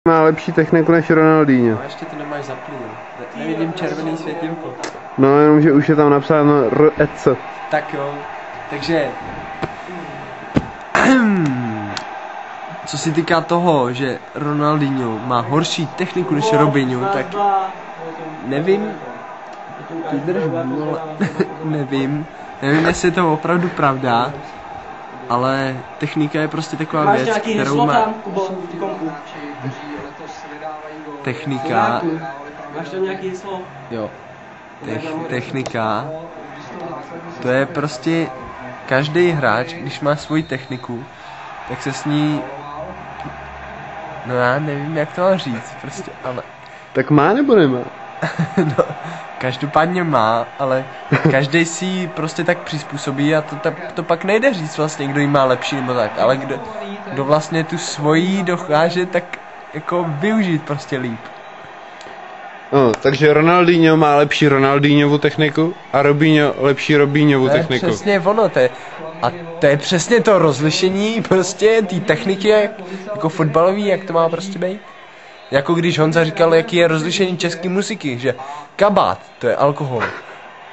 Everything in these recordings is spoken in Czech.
Má lepší techniku než Ronaldinho. A ještě to nemáš zaplý. Nevidím červený světýlko. No jenom, že už je tam napsáno REC. Tak jo, takže... Co se týká toho, že Ronaldinho má horší techniku než Robinho, tak nevím, nevím, jestli je to opravdu pravda, ale technika je prostě taková věc, kterou má... Technika... Máš tam nějaký heslo? Jo. Technika... To je prostě... Každý hráč, když má svoji techniku, tak se s ní... No já nevím, jak to mám říct, prostě, ale... Tak má nebo nemá? No, každopádně má, ale každý si ji prostě tak přizpůsobí a to pak nejde říct vlastně, kdo jí má lepší nebo tak, ale kdo vlastně tu svoji dokáže tak jako využít prostě líp. No, takže Ronaldinho má lepší Ronaldinhovu techniku a Robinho lepší Robinhovu techniku. Přesně ono, to je přesně to rozlišení prostě té techniky jako fotbalový, jak to má prostě být. Jako když Honza říkal, jaký je rozlišení české muziky, že kabát, to je alkohol,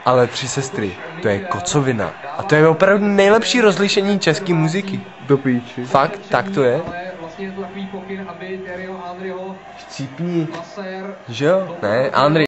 ale Tři sestry, to je kocovina. A to je opravdu nejlepší rozlišení české muziky. Do píči. Fakt, tak to je. Vlastně je to takový pokyn, aby Thierryho Henryho Chcípni. Že jo? Ne, Henry.